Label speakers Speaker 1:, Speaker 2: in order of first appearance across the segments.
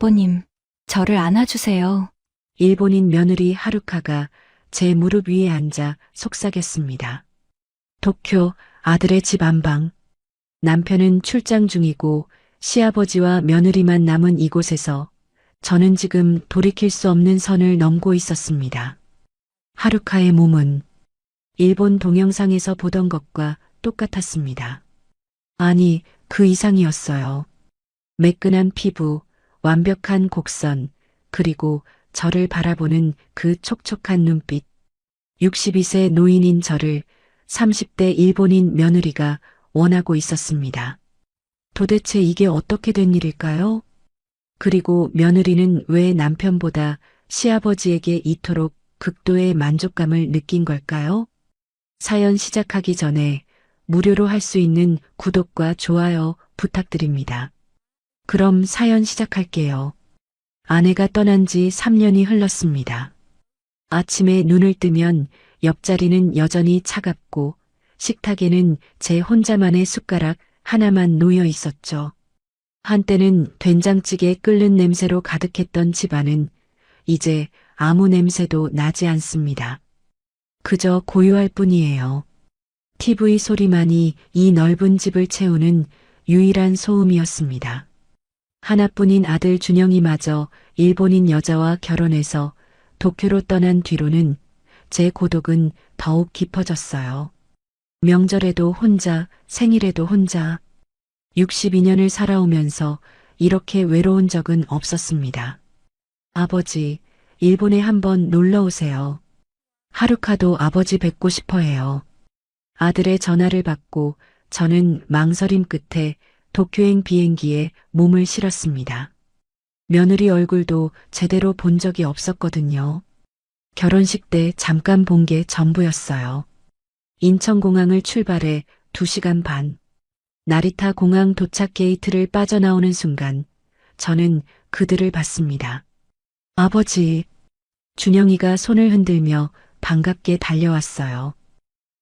Speaker 1: 아버님, 저를 안아주세요.
Speaker 2: 일본인 며느리 하루카가 제 무릎 위에 앉아 속삭였습니다. 도쿄 아들의 집 안방. 남편은 출장 중이고 시아버지와 며느리만 남은 이곳에서 저는 지금 돌이킬 수 없는 선을 넘고 있었습니다. 하루카의 몸은 일본 동영상에서 보던 것과 똑같았습니다. 아니, 그 이상이었어요. 매끈한 피부, 완벽한 곡선, 그리고 저를 바라보는 그 촉촉한 눈빛. 62세 노인인 저를 30대 일본인 며느리가 원하고 있었습니다. 도대체 이게 어떻게 된 일일까요? 그리고 며느리는 왜 남편보다 시아버지에게 이토록 극도의 만족감을 느낀 걸까요? 사연 시작하기 전에 무료로 할 수 있는 구독과 좋아요 부탁드립니다. 그럼 사연 시작할게요. 아내가 떠난 지 3년이 흘렀습니다. 아침에 눈을 뜨면 옆자리는 여전히 차갑고 식탁에는 제 혼자만의 숟가락 하나만 놓여 있었죠. 한때는 된장찌개 끓는 냄새로 가득했던 집안은 이제 아무 냄새도 나지 않습니다. 그저 고요할 뿐이에요. TV 소리만이 이 넓은 집을 채우는 유일한 소음이었습니다. 하나뿐인 아들 준영이마저 일본인 여자와 결혼해서 도쿄로 떠난 뒤로는 제 고독은 더욱 깊어졌어요. 명절에도 혼자, 생일에도 혼자. 62년을 살아오면서 이렇게 외로운 적은 없었습니다. 아버지, 일본에 한번 놀러 오세요. 하루카도 아버지 뵙고 싶어 해요. 아들의 전화를 받고 저는 망설임 끝에 도쿄행 비행기에 몸을 실었습니다. 며느리 얼굴도 제대로 본 적이 없었거든요. 결혼식 때 잠깐 본 게 전부였어요. 인천공항을 출발해 2시간 반. 나리타 공항 도착 게이트를 빠져나오는 순간 저는 그들을 봤습니다. 아버지, 준영이가 손을 흔들며 반갑게 달려왔어요.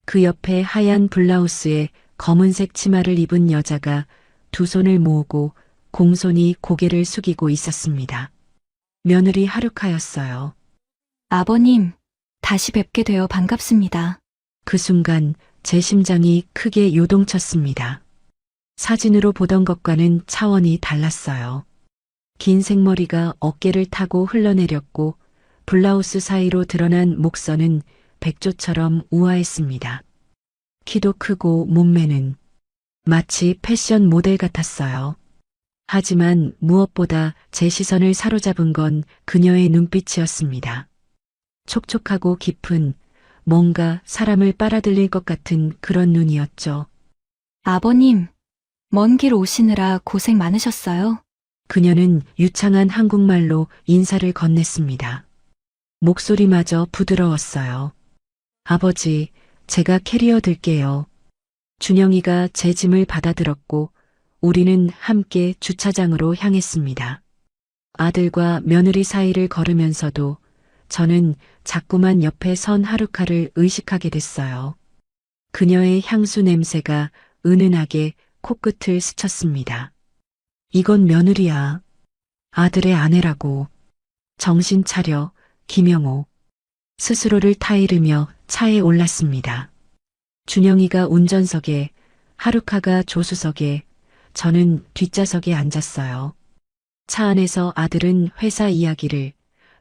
Speaker 2: 그 옆에 하얀 블라우스에 검은색 치마를 입은 여자가 두 손을 모으고 공손히 고개를 숙이고 있었습니다. 며느리 하루카였어요.
Speaker 1: 아버님, 다시 뵙게 되어 반갑습니다.
Speaker 2: 그 순간 제 심장이 크게 요동쳤습니다. 사진으로 보던 것과는 차원이 달랐어요. 긴 생머리가 어깨를 타고 흘러내렸고 블라우스 사이로 드러난 목선은 백조처럼 우아했습니다. 키도 크고 몸매는 마치 패션 모델 같았어요. 하지만 무엇보다 제 시선을 사로잡은 건 그녀의 눈빛이었습니다. 촉촉하고 깊은 뭔가 사람을 빨아들일 것 같은 그런 눈이었죠.
Speaker 1: 아버님, 먼 길 오시느라 고생 많으셨어요.
Speaker 2: 그녀는 유창한 한국말로 인사를 건넸습니다. 목소리마저 부드러웠어요. 아버지, 제가 캐리어 들게요. 준영이가 제 짐을 받아들었고 우리는 함께 주차장으로 향했습니다. 아들과 며느리 사이를 걸으면서도 저는 자꾸만 옆에 선 하루카를 의식하게 됐어요. 그녀의 향수 냄새가 은은하게 코끝을 스쳤습니다. 이건 며느리야. 아들의 아내라고. 정신 차려, 김영호. 스스로를 타이르며 차에 올랐습니다. 준영이가 운전석에, 하루카가 조수석에, 저는 뒷좌석에 앉았어요. 차 안에서 아들은 회사 이야기를,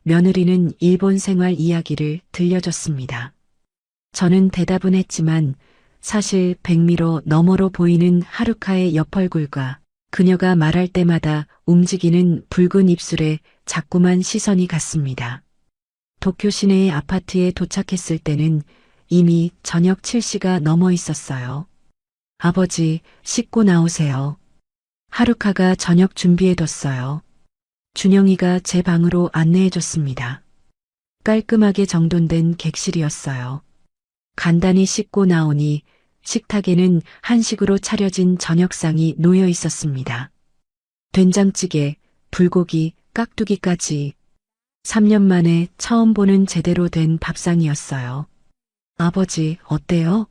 Speaker 2: 며느리는 일본 생활 이야기를 들려줬습니다. 저는 대답은 했지만 사실 백미러 너머로 보이는 하루카의 옆얼굴과 그녀가 말할 때마다 움직이는 붉은 입술에 자꾸만 시선이 갔습니다. 도쿄 시내의 아파트에 도착했을 때는 이미 저녁 7시가 넘어 있었어요. 아버지, 씻고 나오세요. 하루카가 저녁 준비해뒀어요. 준영이가 제 방으로 안내해줬습니다. 깔끔하게 정돈된 객실이었어요. 간단히 씻고 나오니 식탁에는 한식으로 차려진 저녁상이 놓여 있었습니다. 된장찌개, 불고기, 깍두기까지 3년 만에 처음 보는 제대로 된 밥상이었어요. 아버지, 어때요?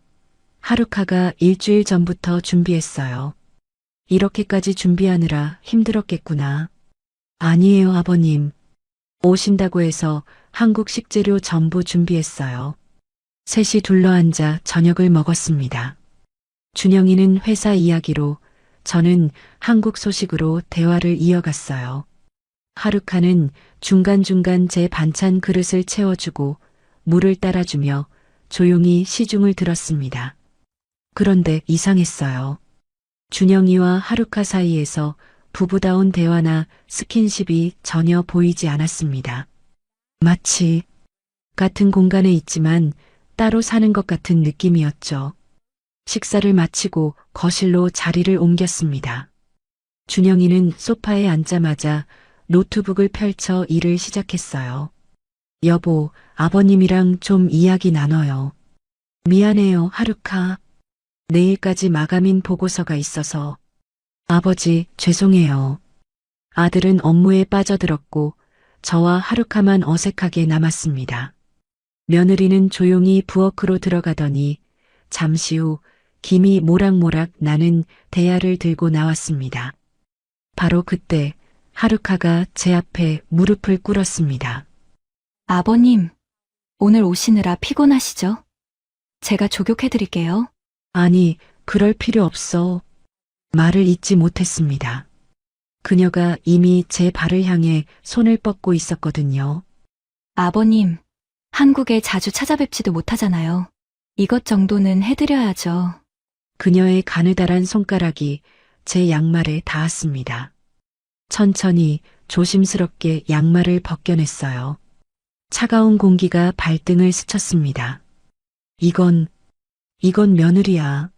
Speaker 2: 하루카가 일주일 전부터 준비했어요. 이렇게까지 준비하느라 힘들었겠구나. 아니에요, 아버님. 오신다고 해서 한국 식재료 전부 준비했어요. 셋이 둘러앉아 저녁을 먹었습니다. 준영이는 회사 이야기로, 저는 한국 소식으로 대화를 이어갔어요. 하루카는 중간중간 제 반찬 그릇을 채워주고 물을 따라주며 조용히 시중을 들었습니다. 그런데 이상했어요. 준영이와 하루카 사이에서 부부다운 대화나 스킨십이 전혀 보이지 않았습니다. 마치 같은 공간에 있지만 따로 사는 것 같은 느낌이었죠. 식사를 마치고 거실로 자리를 옮겼습니다. 준영이는 소파에 앉자마자 노트북을 펼쳐 일을 시작했어요. 여보, 아버님이랑 좀 이야기 나눠요. 미안해요, 하루카. 내일까지 마감인 보고서가 있어서. 아버지, 죄송해요. 아들은 업무에 빠져들었고 저와 하루카만 어색하게 남았습니다. 며느리는 조용히 부엌으로 들어가더니 잠시 후 김이 모락모락 나는 대야를 들고 나왔습니다. 바로 그때 하루카가 제 앞에 무릎을 꿇었습니다.
Speaker 1: 아버님, 오늘 오시느라 피곤하시죠? 제가 조격해드릴게요.
Speaker 2: 아니, 그럴 필요 없어. 말을 잇지 못했습니다. 그녀가 이미 제 발을 향해 손을 뻗고 있었거든요.
Speaker 1: 아버님, 한국에 자주 찾아뵙지도 못하잖아요. 이것 정도는 해드려야죠.
Speaker 2: 그녀의 가느다란 손가락이 제 양말에 닿았습니다. 천천히 조심스럽게 양말을 벗겨냈어요. 차가운 공기가 발등을 스쳤습니다. 이건 며느리야.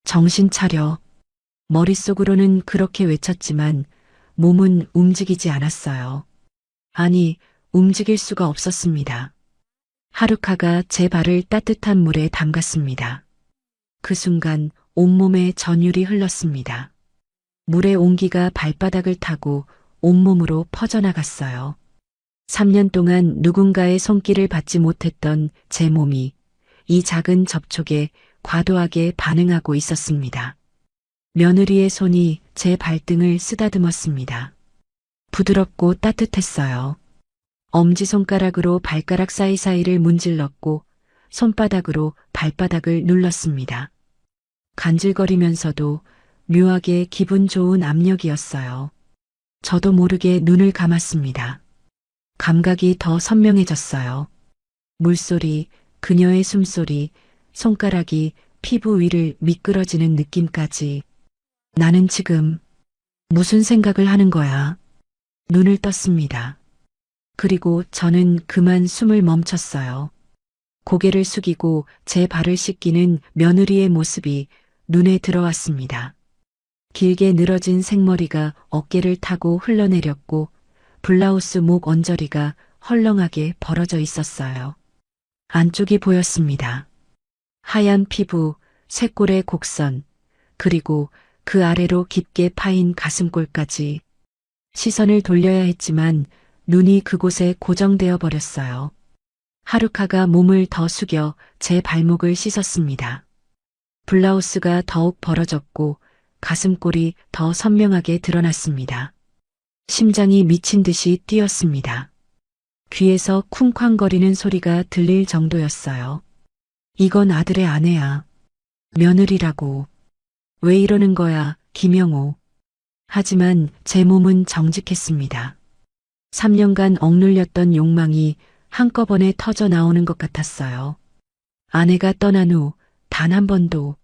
Speaker 2: 정신 차려. 머릿속으로는 그렇게 외쳤지만 몸은 움직이지 않았어요. 아니, 움직일 수가 없었습니다. 하루카가 제 발을 따뜻한 물에 담갔습니다. 그 순간 온몸에 전율이 흘렀습니다. 물의 온기가 발바닥을 타고 온몸으로 퍼져나갔어요. 3년 동안 누군가의 손길을 받지 못했던 제 몸이 이 작은 접촉에 과도하게 반응하고 있었습니다. 며느리의 손이 제 발등을 쓰다듬었습니다. 부드럽고 따뜻했어요. 엄지손가락으로 발가락 사이사이를 문질렀고 손바닥으로 발바닥을 눌렀습니다. 간질거리면서도 묘하게 기분 좋은 압력이었어요. 저도 모르게 눈을 감았습니다. 감각이 더 선명해졌어요. 물소리, 그녀의 숨소리, 손가락이 피부 위를 미끄러지는 느낌까지. 나는 지금 무슨 생각을 하는 거야? 눈을 떴습니다. 그리고 저는 그만 숨을 멈췄어요. 고개를 숙이고 제 발을 씻기는 며느리의 모습이 눈에 들어왔습니다. 길게 늘어진 생머리가 어깨를 타고 흘러내렸고 블라우스 목 언저리가 헐렁하게 벌어져 있었어요. 안쪽이 보였습니다. 하얀 피부, 쇄골의 곡선, 그리고 그 아래로 깊게 파인 가슴골까지. 시선을 돌려야 했지만 눈이 그곳에 고정되어 버렸어요. 하루카가 몸을 더 숙여 제 발목을 씻었습니다. 블라우스가 더욱 벌어졌고 가슴골이 더 선명하게 드러났습니다. 심장이 미친 듯이 뛰었습니다. 귀에서 쿵쾅거리는 소리가 들릴 정도였어요. 이건 아들의 아내야. 며느리라고. 왜 이러는 거야, 김영호. 하지만 제 몸은 정직했습니다. 3년간 억눌렸던 욕망이 한꺼번에 터져 나오는 것 같았어요. 아내가 떠난 후 단 한 번도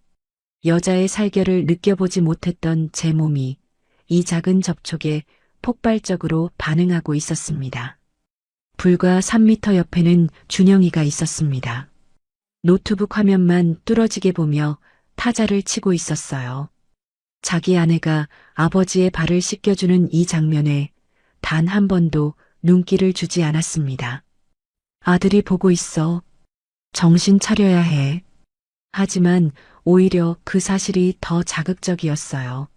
Speaker 2: 여자의 살결을 느껴보지 못했던 제 몸이 이 작은 접촉에 폭발적으로 반응하고 있었습니다. 불과 3미터 옆에는 준영이가 있었습니다. 노트북 화면만 뚫어지게 보며 타자를 치고 있었어요. 자기 아내가 아버지의 발을 씻겨주는 이 장면에 단 한 번도 눈길을 주지 않았습니다. 아들이 보고 있어. 정신 차려야 해. 하지만 오히려 그 사실이 더 자극적이었어요.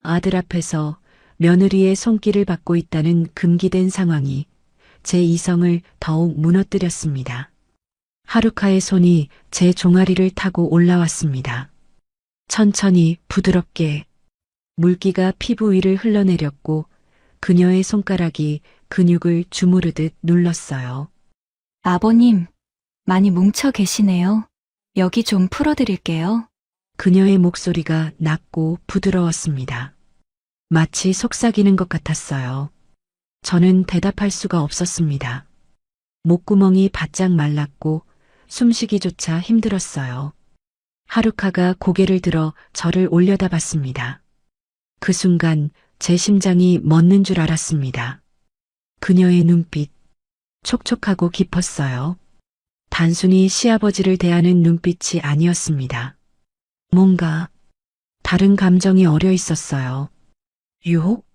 Speaker 2: 아들 앞에서 며느리의 손길을 받고 있다는 금기된 상황이 제 이성을 더욱 무너뜨렸습니다. 하루카의 손이 제 종아리를 타고 올라왔습니다. 천천히 부드럽게 물기가 피부 위를 흘러내렸고 그녀의 손가락이 근육을 주무르듯 눌렀어요.
Speaker 1: 아버님, 많이 뭉쳐 계시네요. 여기 좀 풀어드릴게요.
Speaker 2: 그녀의 목소리가 낮고 부드러웠습니다. 마치 속삭이는 것 같았어요. 저는 대답할 수가 없었습니다. 목구멍이 바짝 말랐고 숨쉬기조차 힘들었어요. 하루카가 고개를 들어 저를 올려다봤습니다. 그 순간 제 심장이 멎는 줄 알았습니다. 그녀의 눈빛, 촉촉하고 깊었어요. 단순히 시아버지를 대하는 눈빛이 아니었습니다. 뭔가 다른 감정이 어려 있었어요. 유혹?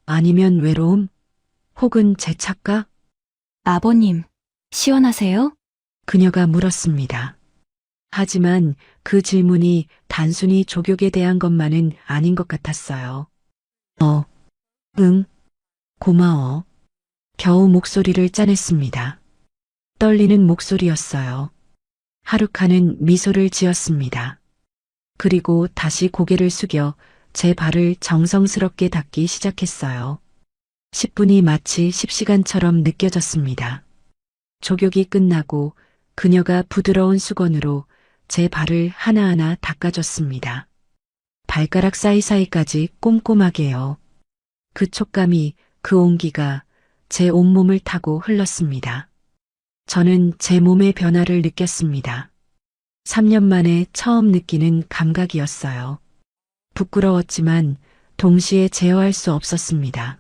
Speaker 2: 아니면 외로움? 혹은 제 착각?
Speaker 1: 아버님, 시원하세요?
Speaker 2: 그녀가 물었습니다. 하지만 그 질문이 단순히 족욕에 대한 것만은 아닌 것 같았어요. 응, 고마워. 겨우 목소리를 짜냈습니다. 떨리는 목소리였어요. 하루카는 미소를 지었습니다. 그리고 다시 고개를 숙여 제 발을 정성스럽게 닦기 시작했어요. 10분이 마치 10시간처럼 느껴졌습니다. 족욕이 끝나고 그녀가 부드러운 수건으로 제 발을 하나하나 닦아줬습니다. 발가락 사이사이까지 꼼꼼하게요. 그 촉감이, 그 온기가 제 온몸을 타고 흘렀습니다. 저는 제 몸의 변화를 느꼈습니다. 3년 만에 처음 느끼는 감각이었어요. 부끄러웠지만 동시에 제어할 수 없었습니다.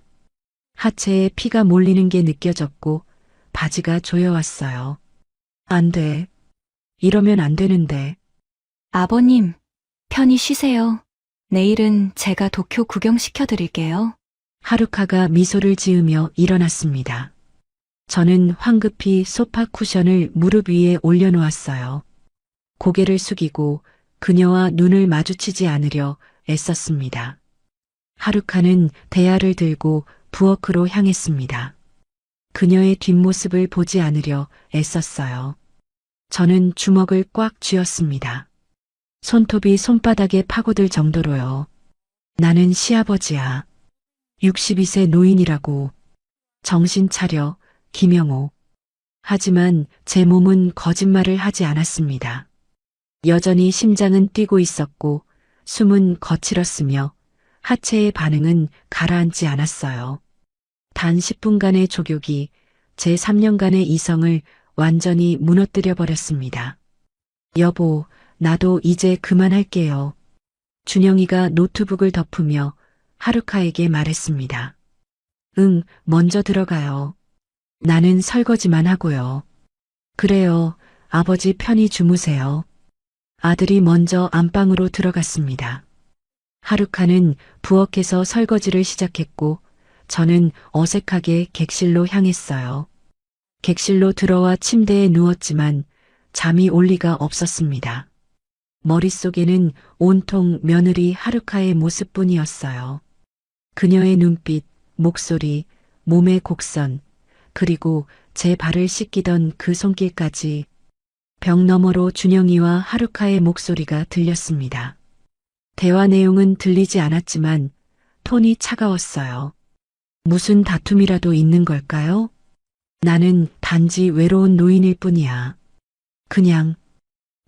Speaker 2: 하체에 피가 몰리는 게 느껴졌고 바지가 조여왔어요. 안 돼. 이러면 안 되는데.
Speaker 1: 아버님, 편히 쉬세요. 내일은 제가 도쿄 구경시켜드릴게요.
Speaker 2: 하루카가 미소를 지으며 일어났습니다. 저는 황급히 소파 쿠션을 무릎 위에 올려놓았어요. 고개를 숙이고 그녀와 눈을 마주치지 않으려 애썼습니다. 하루카는 대야를 들고 부엌으로 향했습니다. 그녀의 뒷모습을 보지 않으려 애썼어요. 저는 주먹을 꽉 쥐었습니다. 손톱이 손바닥에 파고들 정도로요. 나는 시아버지야. 62세 노인이라고. 정신 차려, 김영호. 하지만 제 몸은 거짓말을 하지 않았습니다. 여전히 심장은 뛰고 있었고 숨은 거칠었으며 하체의 반응은 가라앉지 않았어요. 단 10분간의 족욕이 제 3년간의 이성을 완전히 무너뜨려 버렸습니다. 여보, 나도 이제 그만할게요. 준영이가 노트북을 덮으며 하루카에게 말했습니다. 응, 먼저 들어가요. 나는 설거지만 하고요. 그래요, 아버지 편히 주무세요. 아들이 먼저 안방으로 들어갔습니다. 하루카는 부엌에서 설거지를 시작했고 저는 어색하게 객실로 향했어요. 객실로 들어와 침대에 누웠지만 잠이 올 리가 없었습니다. 머릿속에는 온통 며느리 하루카의 모습뿐이었어요. 그녀의 눈빛, 목소리, 몸의 곡선, 그리고 제 발을 씻기던 그 손길까지 벽 너머로 준영이와 하루카의 목소리가 들렸습니다. 대화 내용은 들리지 않았지만 톤이 차가웠어요. 무슨 다툼이라도 있는 걸까요? 나는 단지 외로운 노인일 뿐이야. 그냥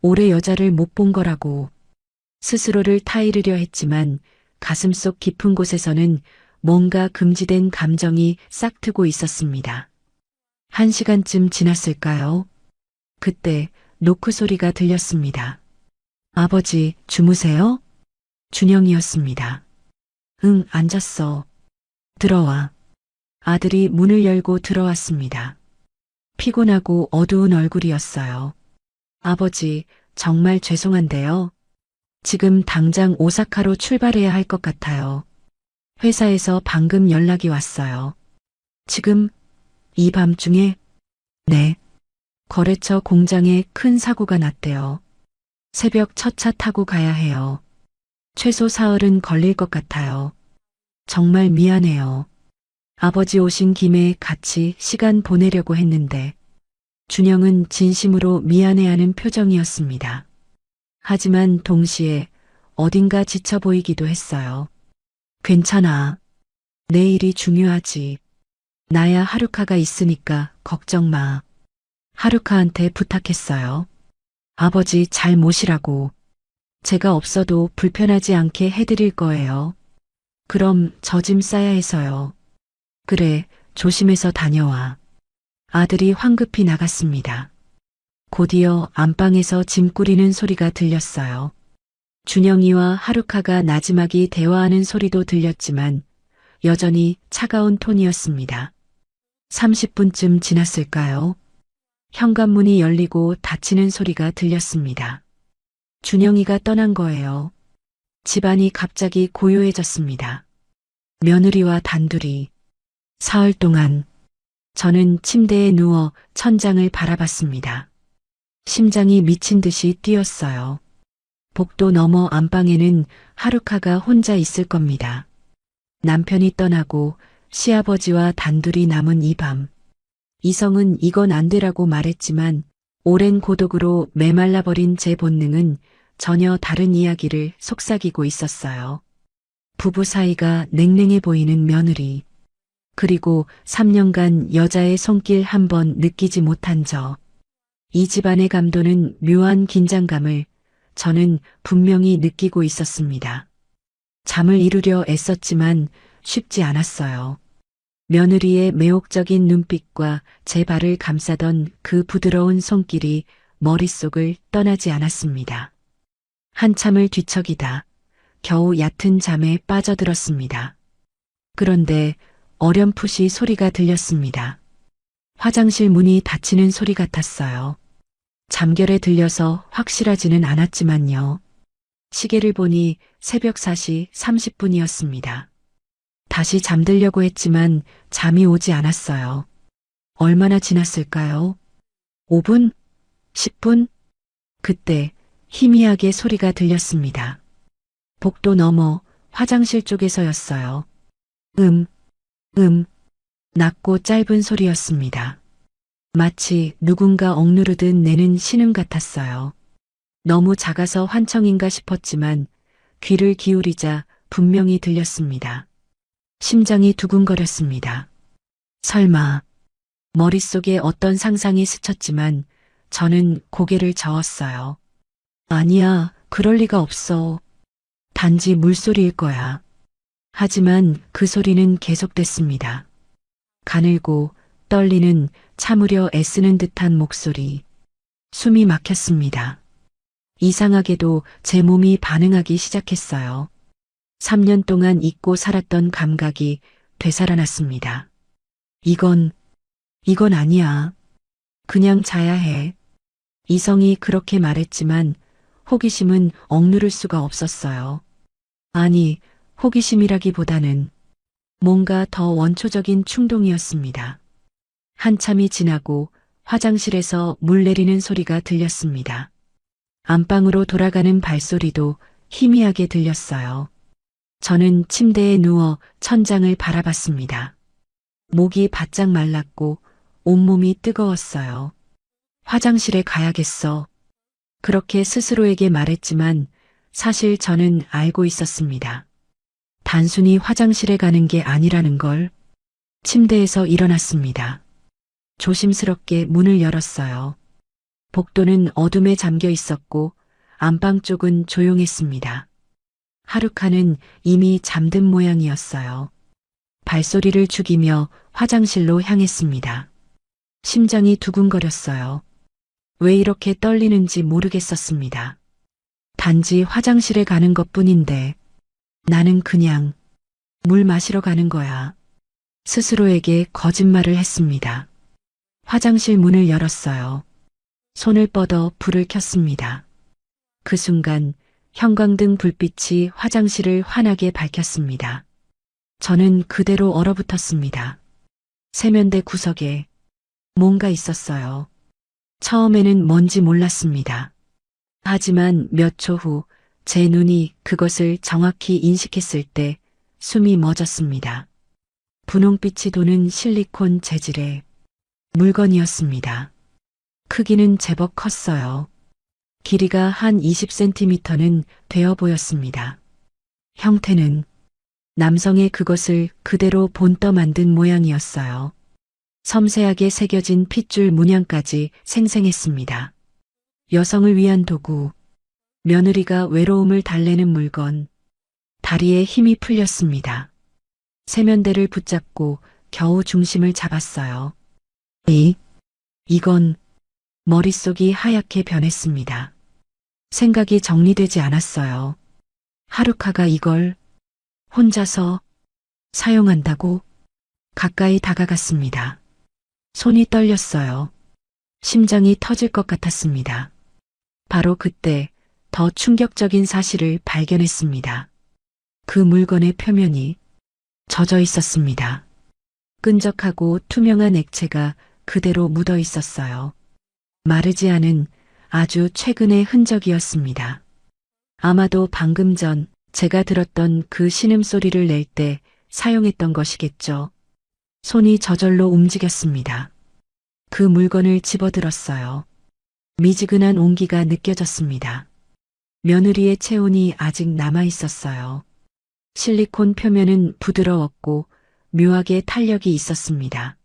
Speaker 2: 오래 여자를 못 본 거라고. 스스로를 타이르려 했지만 가슴속 깊은 곳에서는 뭔가 금지된 감정이 싹트고 있었습니다. 1시간쯤 지났을까요? 그때 노크 소리가 들렸습니다. 아버지, 주무세요? 준영이었습니다. 응, 앉았어. 들어와. 아들이 문을 열고 들어왔습니다. 피곤하고 어두운 얼굴이었어요. 아버지, 정말 죄송한데요. 지금 당장 오사카로 출발해야 할 것 같아요. 회사에서 방금 연락이 왔어요. 지금 이 밤중에? 네. 거래처 공장에 큰 사고가 났대요. 새벽 첫 차 타고 가야 해요. 최소 사흘은 걸릴 것 같아요. 정말 미안해요. 아버지 오신 김에 같이 시간 보내려고 했는데 준영은 진심으로 미안해하는 표정이었습니다. 하지만 동시에 어딘가 지쳐 보이기도 했어요. 괜찮아. 내일이 중요하지. 나야 하루카가 있으니까 걱정 마. 하루카한테 부탁했어요. 아버지 잘 모시라고. 제가 없어도 불편하지 않게 해드릴 거예요. 그럼 저 짐 싸야 해서요. 그래, 조심해서 다녀와. 아들이 황급히 나갔습니다. 곧이어 안방에서 짐 꾸리는 소리가 들렸어요. 준영이와 하루카가 나지막이 대화하는 소리도 들렸지만 여전히 차가운 톤이었습니다. 30분쯤 지났을까요? 현관문이 열리고 닫히는 소리가 들렸습니다. 준영이가 떠난 거예요. 집안이 갑자기 고요해졌습니다. 며느리와 단둘이. 사흘 동안 저는 침대에 누워 천장을 바라봤습니다. 심장이 미친 듯이 뛰었어요. 복도 너머 안방에는 하루카가 혼자 있을 겁니다. 남편이 떠나고 시아버지와 단둘이 남은 이 밤. 이성은 이건 안 되라고 말했지만 오랜 고독으로 메말라버린 제 본능은 전혀 다른 이야기를 속삭이고 있었어요. 부부 사이가 냉랭해 보이는 며느리. 그리고 3년간 여자의 손길 한 번 느끼지 못한 저. 이 집안의 감도는 묘한 긴장감을 저는 분명히 느끼고 있었습니다. 잠을 이루려 애썼지만 쉽지 않았어요. 며느리의 매혹적인 눈빛과 제 발을 감싸던 그 부드러운 손길이 머릿속을 떠나지 않았습니다. 한참을 뒤척이다 겨우 얕은 잠에 빠져들었습니다. 그런데 어렴풋이 소리가 들렸습니다. 화장실 문이 닫히는 소리 같았어요. 잠결에 들려서 확실하지는 않았지만요. 시계를 보니 새벽 4시 30분이었습니다. 다시 잠들려고 했지만 잠이 오지 않았어요. 얼마나 지났을까요? 5분? 10분? 그때 희미하게 소리가 들렸습니다. 복도 너머 화장실 쪽에서였어요. 낮고 짧은 소리였습니다. 마치 누군가 억누르듯 내는 신음 같았어요. 너무 작아서 환청인가 싶었지만 귀를 기울이자 분명히 들렸습니다. 심장이 두근거렸습니다. 설마 머릿속에 어떤 상상이 스쳤지만 저는 고개를 저었어요. 아니야, 그럴 리가 없어. 단지 물소리일 거야. 하지만 그 소리는 계속됐습니다. 가늘고 떨리는 참으려 애쓰는 듯한 목소리. 숨이 막혔습니다. 이상하게도 제 몸이 반응하기 시작했어요. 3년 동안 잊고 살았던 감각이 되살아났습니다. 이건 아니야. 그냥 자야 해. 이성이 그렇게 말했지만 호기심은 억누를 수가 없었어요. 아니, 호기심이라기보다는 뭔가 더 원초적인 충동이었습니다. 한참이 지나고 화장실에서 물 내리는 소리가 들렸습니다. 안방으로 돌아가는 발소리도 희미하게 들렸어요. 저는 침대에 누워 천장을 바라봤습니다. 목이 바짝 말랐고 온몸이 뜨거웠어요. 화장실에 가야겠어. 그렇게 스스로에게 말했지만 사실 저는 알고 있었습니다. 단순히 화장실에 가는 게 아니라는 걸. 침대에서 일어났습니다. 조심스럽게 문을 열었어요. 복도는 어둠에 잠겨 있었고 안방 쪽은 조용했습니다. 하루카는 이미 잠든 모양이었어요. 발소리를 죽이며 화장실로 향했습니다. 심장이 두근거렸어요. 왜 이렇게 떨리는지 모르겠었습니다. 단지 화장실에 가는 것뿐인데 나는 그냥 물 마시러 가는 거야. 스스로에게 거짓말을 했습니다. 화장실 문을 열었어요. 손을 뻗어 불을 켰습니다. 그 순간 형광등 불빛이 화장실을 환하게 밝혔습니다. 저는 그대로 얼어붙었습니다. 세면대 구석에 뭔가 있었어요. 처음에는 뭔지 몰랐습니다. 하지만 몇 초 후 제 눈이 그것을 정확히 인식했을 때 숨이 멎었습니다. 분홍빛이 도는 실리콘 재질의 물건이었습니다. 크기는 제법 컸어요. 길이가 한 20cm는 되어 보였습니다. 형태는 남성의 그것을 그대로 본떠 만든 모양이었어요. 섬세하게 새겨진 핏줄 문양까지 생생했습니다. 여성을 위한 도구, 며느리가 외로움을 달래는 물건, 다리에 힘이 풀렸습니다. 세면대를 붙잡고 겨우 중심을 잡았어요. 이건 머릿속이 하얗게 변했습니다. 생각이 정리되지 않았어요. 하루카가 이걸 혼자서 사용한다고 가까이 다가갔습니다. 손이 떨렸어요. 심장이 터질 것 같았습니다. 바로 그때 더 충격적인 사실을 발견했습니다. 그 물건의 표면이 젖어 있었습니다. 끈적하고 투명한 액체가 그대로 묻어 있었어요. 마르지 않은 아주 최근의 흔적이었습니다. 아마도 방금 전 제가 들었던 그 신음소리를 낼 때 사용했던 것이겠죠. 손이 저절로 움직였습니다. 그 물건을 집어들었어요. 미지근한 온기가 느껴졌습니다. 며느리의 체온이 아직 남아 있었어요. 실리콘 표면은 부드러웠고 묘하게 탄력이 있었습니다.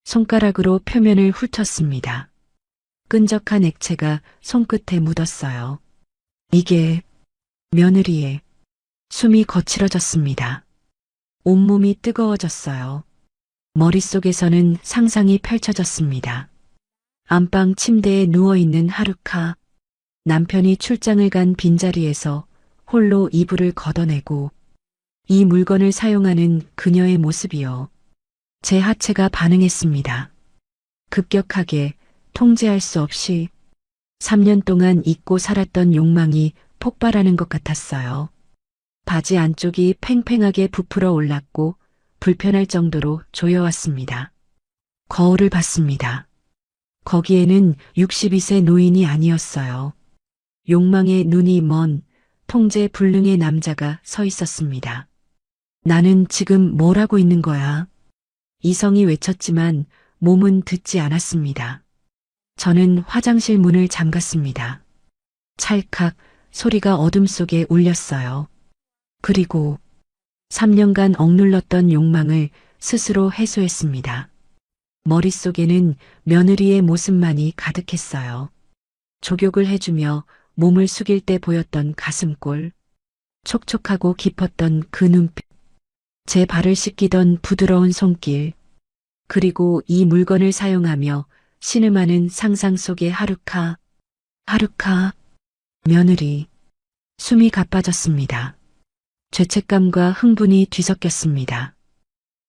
Speaker 2: 손가락으로 표면을 훑었습니다. 끈적한 액체가 손끝에 묻었어요. 이게 며느리의 숨이 거칠어졌습니다. 온몸이 뜨거워졌어요. 머릿속에서는 상상이 펼쳐졌습니다. 안방 침대에 누워있는 하루카. 남편이 출장을 간 빈자리에서 홀로 이불을 걷어내고 이 물건을 사용하는 그녀의 모습이요. 제 하체가 반응했습니다. 급격하게 통제할 수 없이 3년 동안 잊고 살았던 욕망이 폭발하는 것 같았어요. 바지 안쪽이 팽팽하게 부풀어 올랐고 불편할 정도로 조여왔습니다. 거울을 봤습니다. 거기에는 62세 노인이 아니었어요. 욕망의 눈이 먼 통제 불능의 남자가 서 있었습니다. 나는 지금 뭘 하고 있는 거야? 이성이 외쳤지만 몸은 듣지 않았습니다. 저는 화장실 문을 잠갔습니다. 찰칵 소리가 어둠 속에 울렸어요. 그리고 3년간 억눌렀던 욕망을 스스로 해소했습니다. 머릿속에는 며느리의 모습만이 가득했어요. 족욕을 해주며 몸을 숙일 때 보였던 가슴골, 촉촉하고 깊었던 그 눈빛, 제 발을 씻기던 부드러운 손길, 그리고 이 물건을 사용하며 신음하는 상상 속의 하루카, 며느리, 숨이 가빠졌습니다. 죄책감과 흥분이 뒤섞였습니다.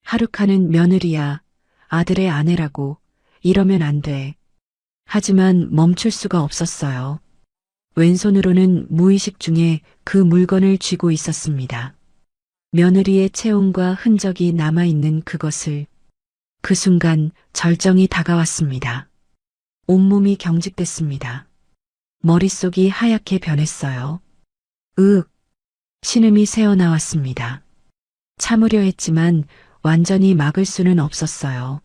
Speaker 2: 하루카는 며느리야, 아들의 아내라고, 이러면 안 돼. 하지만 멈출 수가 없었어요. 왼손으로는 무의식 중에 그 물건을 쥐고 있었습니다. 며느리의 체온과 흔적이 남아있는 그것을 그 순간 절정이 다가왔습니다. 온몸이 경직됐습니다. 머릿속이 하얗게 변했어요. 신음이 새어나왔습니다. 참으려 했지만 완전히 막을 수는 없었어요.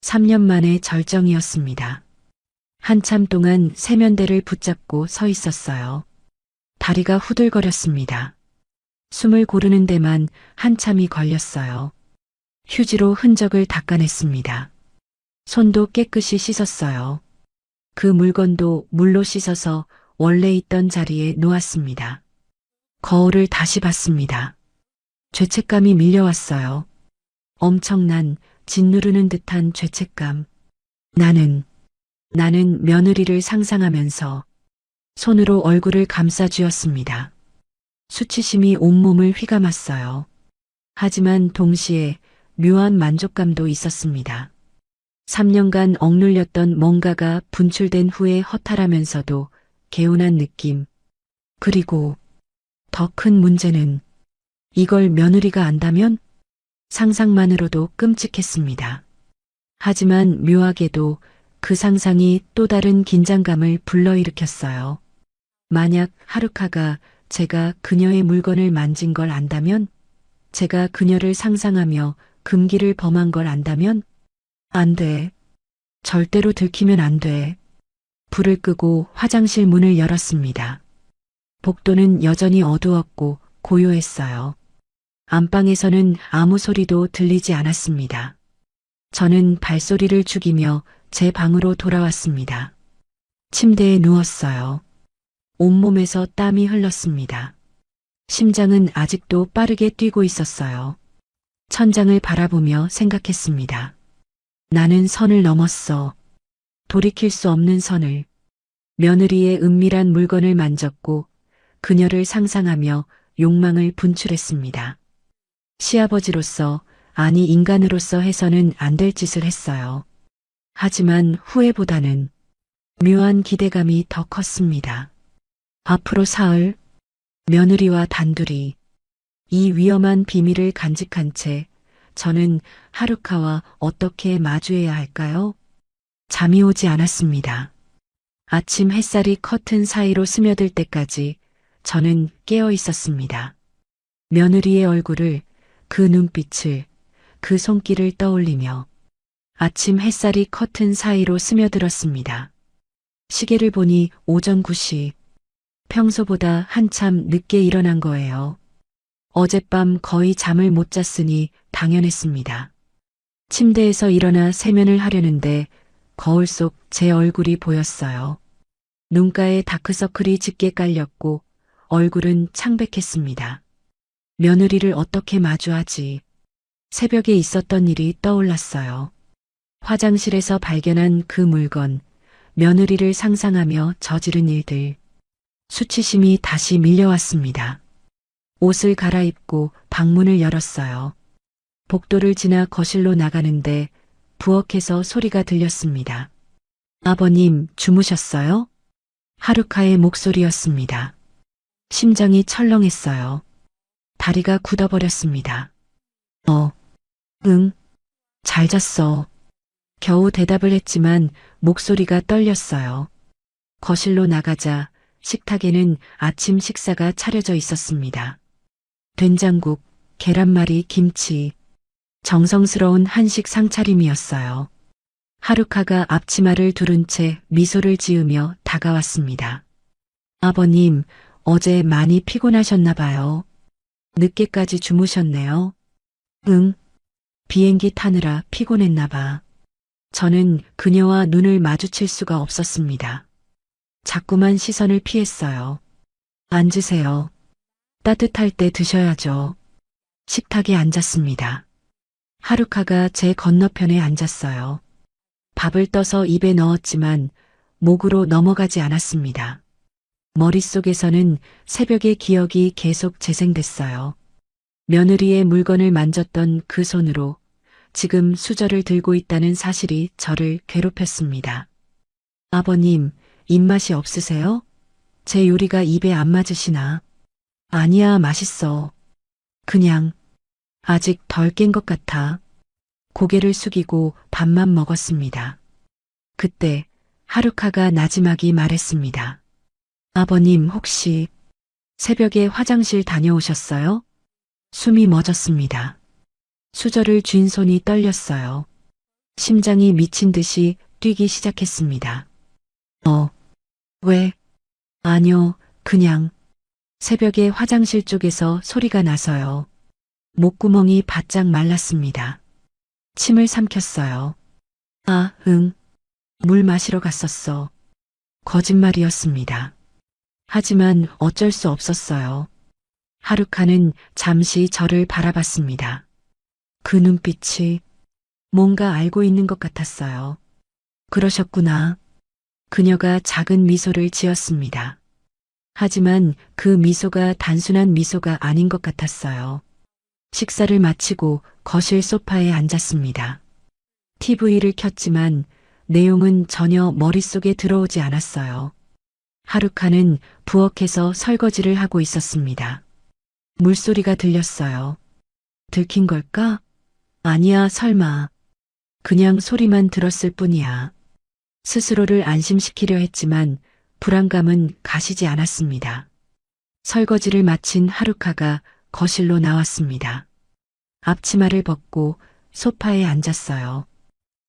Speaker 2: 3년 만의 절정이었습니다. 한참 동안 세면대를 붙잡고 서 있었어요. 다리가 후들거렸습니다. 숨을 고르는 데만 한참이 걸렸어요. 휴지로 흔적을 닦아냈습니다. 손도 깨끗이 씻었어요. 그 물건도 물로 씻어서 원래 있던 자리에 놓았습니다. 거울을 다시 봤습니다. 죄책감이 밀려왔어요. 엄청난 짓누르는 듯한 죄책감. 나는 며느리를 상상하면서 손으로 얼굴을 감싸 쥐었습니다. 수치심이 온몸을 휘감았어요. 하지만 동시에 묘한 만족감도 있었습니다. 3년간 억눌렸던 뭔가가 분출된 후에 허탈하면서도 개운한 느낌. 그리고 더 큰 문제는 이걸 며느리가 안다면? 상상만으로도 끔찍했습니다. 하지만 묘하게도 그 상상이 또 다른 긴장감을 불러일으켰어요. 만약 하루카가 제가 그녀의 물건을 만진 걸 안다면? 제가 그녀를 상상하며 금기를 범한 걸 안다면? 안 돼. 절대로 들키면 안 돼. 불을 끄고 화장실 문을 열었습니다. 복도는 여전히 어두웠고 고요했어요. 안방에서는 아무 소리도 들리지 않았습니다. 저는 발소리를 죽이며 제 방으로 돌아왔습니다. 침대에 누웠어요. 온몸에서 땀이 흘렀습니다. 심장은 아직도 빠르게 뛰고 있었어요. 천장을 바라보며 생각했습니다. 나는 선을 넘었어. 돌이킬 수 없는 선을. 며느리의 은밀한 물건을 만졌고 그녀를 상상하며 욕망을 분출했습니다. 시아버지로서, 아니 인간으로서 해서는 안 될 짓을 했어요. 하지만 후회보다는 묘한 기대감이 더 컸습니다. 앞으로 사흘, 며느리와 단둘이 이 위험한 비밀을 간직한 채 저는 하루카와 어떻게 마주해야 할까요? 잠이 오지 않았습니다. 아침 햇살이 커튼 사이로 스며들 때까지 저는 깨어 있었습니다. 며느리의 얼굴을, 그 눈빛을, 그 손길을 떠올리며 아침 햇살이 커튼 사이로 스며들었습니다. 시계를 보니 오전 9시. 평소보다 한참 늦게 일어난 거예요. 어젯밤 거의 잠을 못 잤으니 당연했습니다. 침대에서 일어나 세면을 하려는데 거울 속 제 얼굴이 보였어요. 눈가에 다크서클이 짙게 깔렸고 얼굴은 창백했습니다. 며느리를 어떻게 마주하지? 새벽에 있었던 일이 떠올랐어요. 화장실에서 발견한 그 물건, 며느리를 상상하며 저지른 일들. 수치심이 다시 밀려왔습니다. 옷을 갈아입고 방문을 열었어요. 복도를 지나 거실로 나가는데 부엌에서 소리가 들렸습니다. 아버님, 주무셨어요? 하루카의 목소리였습니다. 심장이 철렁했어요. 다리가 굳어버렸습니다. 응, 잘 잤어. 겨우 대답을 했지만 목소리가 떨렸어요. 거실로 나가자 식탁에는 아침 식사가 차려져 있었습니다. 된장국, 계란말이, 김치. 정성스러운 한식 상차림이었어요. 하루카가 앞치마를 두른 채 미소를 지으며 다가왔습니다. 아버님, 어제 많이 피곤하셨나 봐요. 늦게까지 주무셨네요. 응, 비행기 타느라 피곤했나 봐. 저는 그녀와 눈을 마주칠 수가 없었습니다. 자꾸만 시선을 피했어요. 앉으세요. 따뜻할 때 드셔야죠. 식탁에 앉았습니다. 하루카가 제 건너편에 앉았어요. 밥을 떠서 입에 넣었지만 목으로 넘어가지 않았습니다. 머릿속에서는 새벽의 기억이 계속 재생됐어요. 며느리의 물건을 만졌던 그 손으로 지금 수저를 들고 있다는 사실이 저를 괴롭혔습니다. 아버님, 입맛이 없으세요? 제 요리가 입에 안 맞으시나? 아니야, 맛있어. 그냥 아직 덜 깬 것 같아. 고개를 숙이고 밥만 먹었습니다. 그때 하루카가 나지막이 말했습니다. 아버님, 혹시 새벽에 화장실 다녀오셨어요? 숨이 멎었습니다. 수저를 쥔 손이 떨렸어요. 심장이 미친 듯이 뛰기 시작했습니다. 왜? 아니요, 그냥 새벽에 화장실 쪽에서 소리가 나서요. 목구멍이 바짝 말랐습니다. 침을 삼켰어요. 아, 응. 물 마시러 갔었어. 거짓말이었습니다. 하지만 어쩔 수 없었어요. 하루카는 잠시 저를 바라봤습니다. 그 눈빛이 뭔가 알고 있는 것 같았어요. 그러셨구나. 그녀가 작은 미소를 지었습니다. 하지만 그 미소가 단순한 미소가 아닌 것 같았어요. 식사를 마치고 거실 소파에 앉았습니다. TV를 켰지만 내용은 전혀 머릿속에 들어오지 않았어요. 하루카는 부엌에서 설거지를 하고 있었습니다. 물소리가 들렸어요. 들킨 걸까? 아니야, 설마. 그냥 소리만 들었을 뿐이야. 스스로를 안심시키려 했지만 불안감은 가시지 않았습니다. 설거지를 마친 하루카가 거실로 나왔습니다. 앞치마를 벗고 소파에 앉았어요.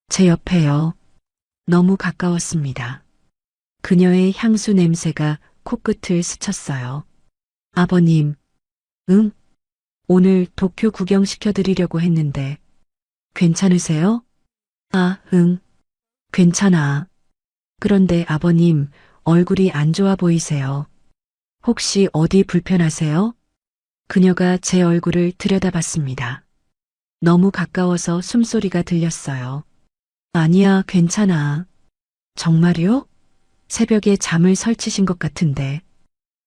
Speaker 2: 제 옆에요. 너무 가까웠습니다. 그녀의 향수 냄새가 코끝을 스쳤어요. 아버님, 응? 오늘 도쿄 구경시켜드리려고 했는데 괜찮으세요? 아, 응. 괜찮아. 그런데 아버님 얼굴이 안 좋아 보이세요. 혹시 어디 불편하세요? 그녀가 제 얼굴을 들여다봤습니다. 너무 가까워서 숨소리가 들렸어요. 아니야, 괜찮아. 정말요? 새벽에 잠을 설치신 것 같은데.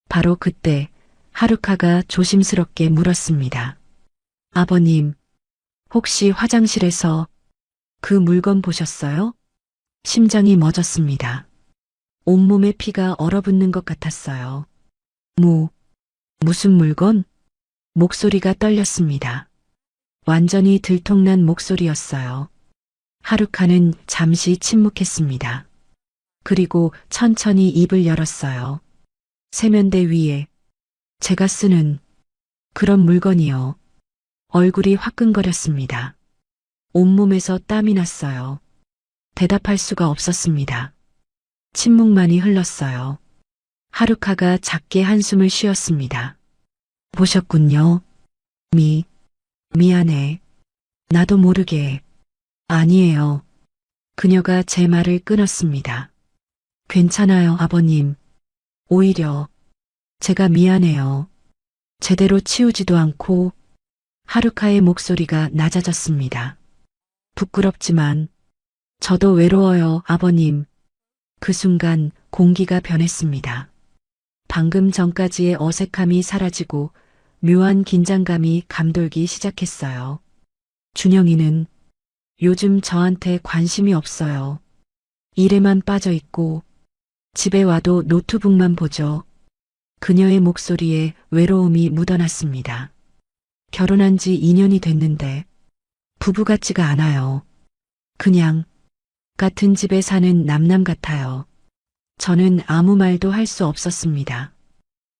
Speaker 2: 바로 그때 하루카가 조심스럽게 물었습니다. 아버님, 혹시 화장실에서 그 물건 보셨어요? 심장이 멎었습니다. 온몸에 피가 얼어붙는 것 같았어요. 무슨 물건? 목소리가 떨렸습니다. 완전히 들통난 목소리였어요. 하루카는 잠시 침묵했습니다. 그리고 천천히 입을 열었어요. 세면대 위에 제가 쓰는 그런 물건이요. 얼굴이 화끈거렸습니다. 온몸에서 땀이 났어요. 대답할 수가 없었습니다. 침묵만이 흘렀어요. 하루카가 작게 한숨을 쉬었습니다. 보셨군요. 미안해. 나도 모르게. 아니에요. 그녀가 제 말을 끊었습니다. 괜찮아요, 아버님. 오히려 제가 미안해요. 제대로 치우지도 않고. 하루카의 목소리가 낮아졌습니다. 부끄럽지만 저도 외로워요, 아버님. 그 순간 공기가 변했습니다. 방금 전까지의 어색함이 사라지고 묘한 긴장감이 감돌기 시작했어요. 준영이는 요즘 저한테 관심이 없어요. 일에만 빠져 있고 집에 와도 노트북만 보죠. 그녀의 목소리에 외로움이 묻어났습니다. 결혼한 지 2년이 됐는데 부부 같지가 않아요. 그냥 같은 집에 사는 남남 같아요. 저는 아무 말도 할 수 없었습니다.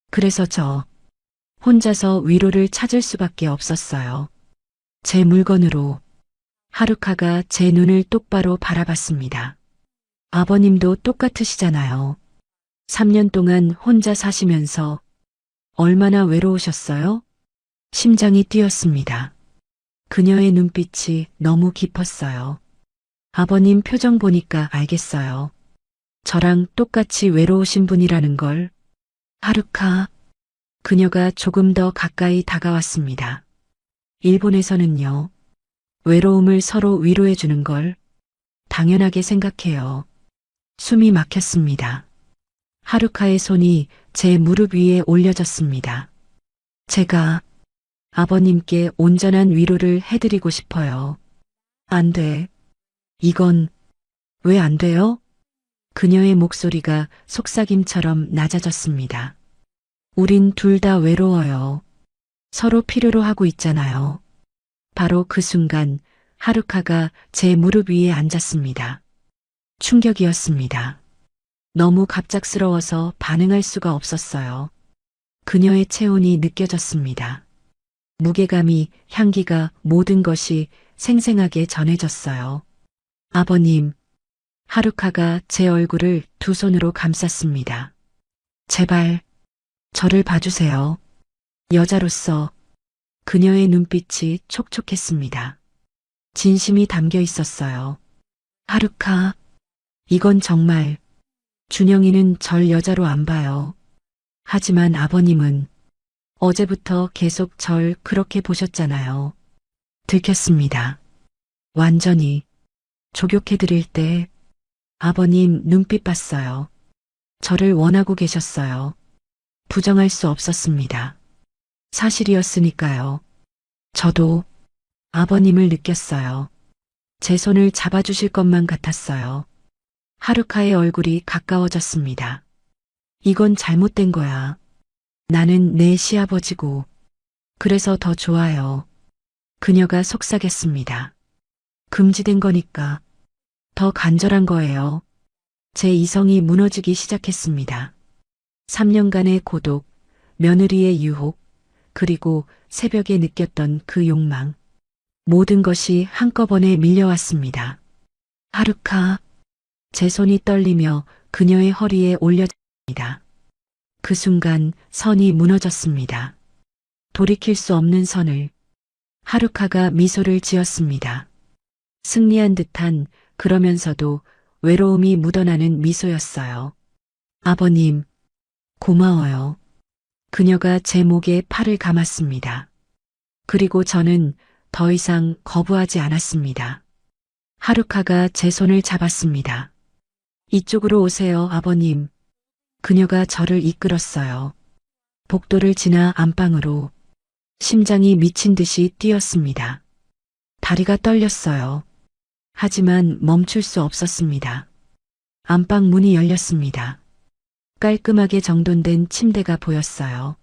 Speaker 2: 그래서 저 혼자서 위로를 찾을 수밖에 없었어요. 제 물건으로. 하루카가 제 눈을 똑바로 바라봤습니다. 아버님도 똑같으시잖아요. 3년 동안 혼자 사시면서 얼마나 외로우셨어요? 심장이 뛰었습니다. 그녀의 눈빛이 너무 깊었어요. 아버님 표정 보니까 알겠어요. 저랑 똑같이 외로우신 분이라는 걸. 하루카. 그녀가 조금 더 가까이 다가왔습니다. 일본에서는요. 외로움을 서로 위로해 주는 걸 당연하게 생각해요. 숨이 막혔습니다. 하루카의 손이 제 무릎 위에 올려졌습니다. 제가 아버님께 온전한 위로를 해드리고 싶어요. 안 돼. 이건 왜 안 돼요? 그녀의 목소리가 속삭임처럼 낮아졌습니다. 우린 둘 다 외로워요. 서로 필요로 하고 있잖아요. 바로 그 순간 하루카가 제 무릎 위에 앉았습니다. 충격이었습니다. 너무 갑작스러워서 반응할 수가 없었어요. 그녀의 체온이 느껴졌습니다. 무게감이, 향기가, 모든 것이 생생하게 전해졌어요. 아버님. 하루카가 제 얼굴을 두 손으로 감쌌습니다. 제발 저를 봐주세요. 여자로서. 그녀의 눈빛이 촉촉했습니다. 진심이 담겨 있었어요. 하루카. 이건 정말. 준영이는 절 여자로 안 봐요. 하지만 아버님은 어제부터 계속 절 그렇게 보셨잖아요. 들켰습니다. 완전히. 조격해드릴 때 아버님 눈빛 봤어요. 저를 원하고 계셨어요. 부정할 수 없었습니다. 사실이었으니까요. 저도 아버님을 느꼈어요. 제 손을 잡아주실 것만 같았어요. 하루카의 얼굴이 가까워졌습니다. 이건 잘못된 거야. 나는 내 시아버지고. 그래서 더 좋아요. 그녀가 속삭였습니다. 금지된 거니까. 더 간절한 거예요. 제 이성이 무너지기 시작했습니다. 3년간의 고독, 며느리의 유혹, 그리고 새벽에 느꼈던 그 욕망. 모든 것이 한꺼번에 밀려왔습니다. 하루카. 제 손이 떨리며 그녀의 허리에 올려졌습니다. 그 순간 선이 무너졌습니다. 돌이킬 수 없는 선을. 하루카가 미소를 지었습니다. 승리한 듯한 그러면서도 외로움이 묻어나는 미소였어요. 아버님, 고마워요. 그녀가 제 목에 팔을 감았습니다. 그리고 저는 더 이상 거부하지 않았습니다. 하루카가 제 손을 잡았습니다. 이쪽으로 오세요, 아버님. 그녀가 저를 이끌었어요. 복도를 지나 안방으로. 심장이 미친 듯이 뛰었습니다. 다리가 떨렸어요. 하지만 멈출 수 없었습니다. 안방 문이 열렸습니다. 깔끔하게 정돈된 침대가 보였어요.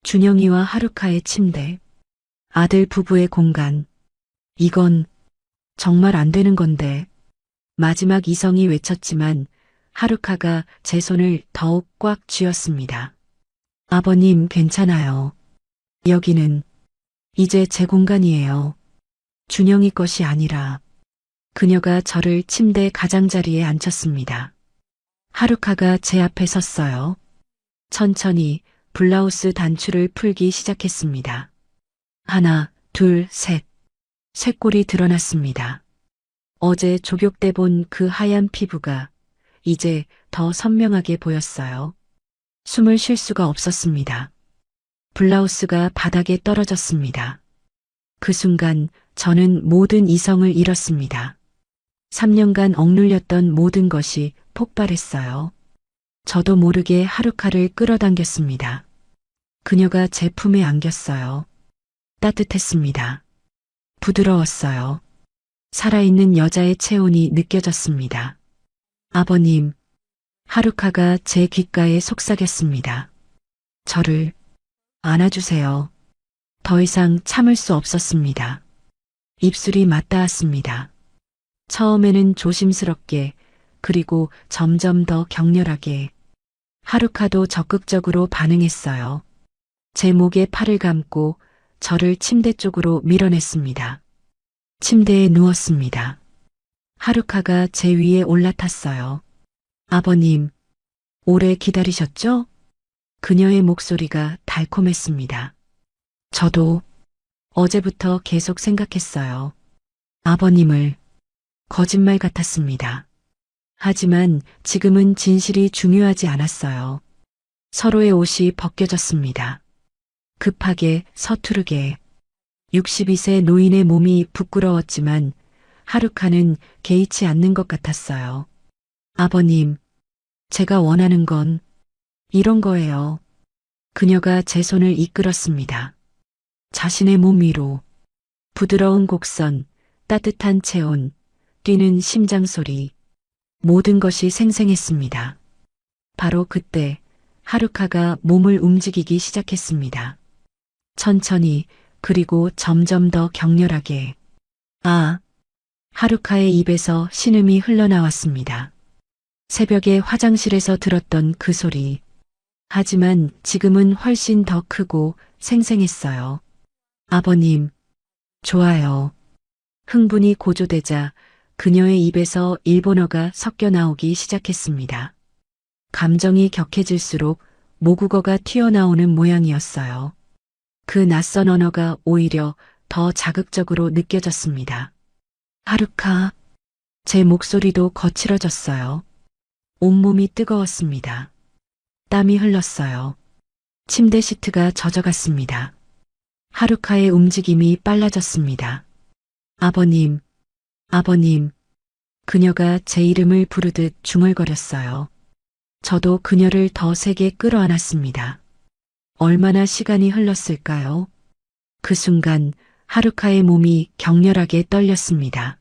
Speaker 2: 준영이와 하루카의 침대. 아들 부부의 공간. 이건 정말 안 되는 건데. 마지막 이성이 외쳤지만 하루카가 제 손을 더욱 꽉 쥐었습니다. 아버님, 괜찮아요. 여기는 이제 제 공간이에요. 준영이 것이 아니라. 그녀가 저를 침대 가장자리에 앉혔습니다. 하루카가 제 앞에 섰어요. 천천히 블라우스 단추를 풀기 시작했습니다. 하나, 둘, 셋. 쇄골이 드러났습니다. 어제 족욕때 본 그 하얀 피부가 이제 더 선명하게 보였어요. 숨을 쉴 수가 없었습니다. 블라우스가 바닥에 떨어졌습니다. 그 순간 저는 모든 이성을 잃었습니다. 3년간 억눌렸던 모든 것이 폭발했어요. 저도 모르게 하루카를 끌어당겼습니다. 그녀가 제 품에 안겼어요. 따뜻했습니다. 부드러웠어요. 살아있는 여자의 체온이 느껴졌습니다. 아버님, 하루카가 제 귓가에 속삭였습니다. 저를 안아주세요. 더 이상 참을 수 없었습니다. 입술이 맞닿았습니다. 처음에는 조심스럽게, 그리고 점점 더 격렬하게. 하루카도 적극적으로 반응했어요. 제 목에 팔을 감고 저를 침대 쪽으로 밀어냈습니다. 침대에 누웠습니다. 하루카가 제 위에 올라탔어요. 아버님, 오래 기다리셨죠? 그녀의 목소리가 달콤했습니다. 저도 어제부터 계속 생각했어요. 아버님을. 거짓말 같았습니다. 하지만 지금은 진실이 중요하지 않았어요. 서로의 옷이 벗겨졌습니다. 급하게, 서투르게. 62세 노인의 몸이 부끄러웠지만 하루카는 개의치 않는 것 같았어요. 아버님, 제가 원하는 건 이런 거예요. 그녀가 제 손을 이끌었습니다. 자신의 몸 위로. 부드러운 곡선, 따뜻한 체온, 뛰는 심장 소리. 모든 것이 생생했습니다. 바로 그때 하루카가 몸을 움직이기 시작했습니다. 천천히, 그리고 점점 더 격렬하게. 아, 하루카의 입에서 신음이 흘러나왔습니다. 새벽에 화장실에서 들었던 그 소리. 하지만 지금은 훨씬 더 크고 생생했어요. 아버님, 좋아요. 흥분이 고조되자 그녀의 입에서 일본어가 섞여 나오기 시작했습니다. 감정이 격해질수록 모국어가 튀어나오는 모양이었어요. 그 낯선 언어가 오히려 더 자극적으로 느껴졌습니다. 하루카, 제 목소리도 거칠어졌어요. 온몸이 뜨거웠습니다. 땀이 흘렀어요. 침대 시트가 젖어갔습니다. 하루카의 움직임이 빨라졌습니다. 아버님, 아버님. 그녀가 제 이름을 부르듯 중얼거렸어요. 저도 그녀를 더 세게 끌어안았습니다. 얼마나 시간이 흘렀을까요? 그 순간 하루카의 몸이 격렬하게 떨렸습니다.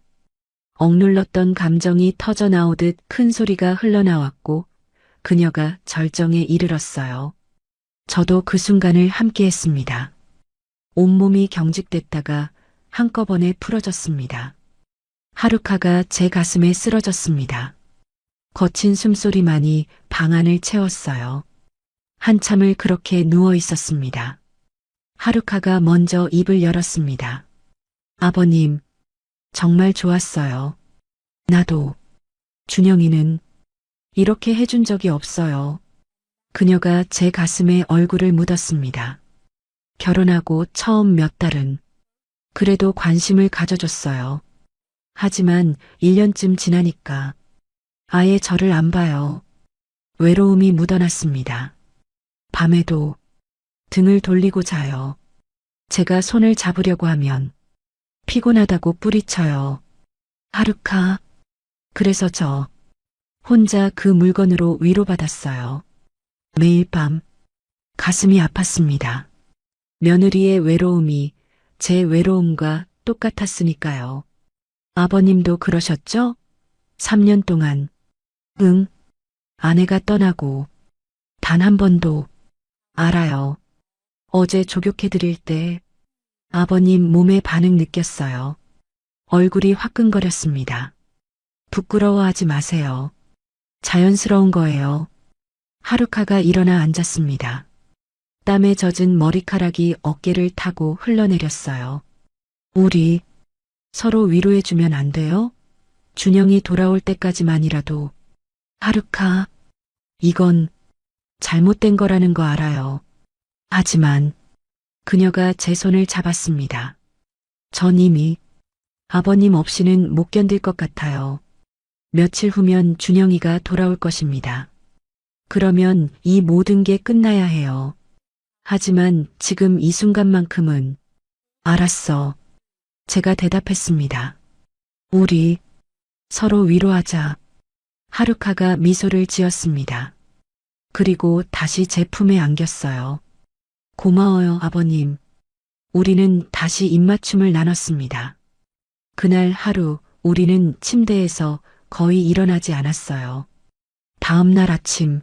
Speaker 2: 억눌렀던 감정이 터져 나오듯 큰 소리가 흘러나왔고 그녀가 절정에 이르렀어요. 저도 그 순간을 함께했습니다. 온몸이 경직됐다가 한꺼번에 풀어졌습니다. 하루카가 제 가슴에 쓰러졌습니다. 거친 숨소리만이 방 안을 채웠어요. 한참을 그렇게 누워 있었습니다. 하루카가 먼저 입을 열었습니다. 아버님, 정말 좋았어요. 나도. 준영이는 이렇게 해준 적이 없어요. 그녀가 제 가슴에 얼굴을 묻었습니다. 결혼하고 처음 몇 달은 그래도 관심을 가져줬어요. 하지만 1년쯤 지나니까 아예 저를 안 봐요. 외로움이 묻어났습니다. 밤에도 등을 돌리고 자요. 제가 손을 잡으려고 하면 피곤하다고 뿌리쳐요. 하루카. 그래서 저 혼자 그 물건으로 위로받았어요. 매일 밤 가슴이 아팠습니다. 며느리의 외로움이 제 외로움과 똑같았으니까요. 아버님도 그러셨죠? 3년 동안. 응. 아내가 떠나고 단 한 번도. 알아요. 어제 조교해드릴 때 아버님 몸의 반응 느꼈어요. 얼굴이 화끈거렸습니다. 부끄러워하지 마세요. 자연스러운 거예요. 하루카가 일어나 앉았습니다. 땀에 젖은 머리카락이 어깨를 타고 흘러내렸어요. 우리 서로 위로해주면 안 돼요? 준영이 돌아올 때까지만이라도. 하루카, 이건 잘못된 거라는 거 알아요. 하지만 그녀가 제 손을 잡았습니다. 전 이미 아버님 없이는 못 견딜 것 같아요. 며칠 후면 준영이가 돌아올 것입니다. 그러면 이 모든 게 끝나야 해요. 하지만 지금 이 순간만큼은. 알았어. 제가 대답했습니다. 우리 서로 위로하자. 하루카가 미소를 지었습니다. 그리고 다시 제 품에 안겼어요. 고마워요, 아버님. 우리는 다시 입맞춤을 나눴습니다. 그날 하루 우리는 침대에서 거의 일어나지 않았어요. 다음 날 아침,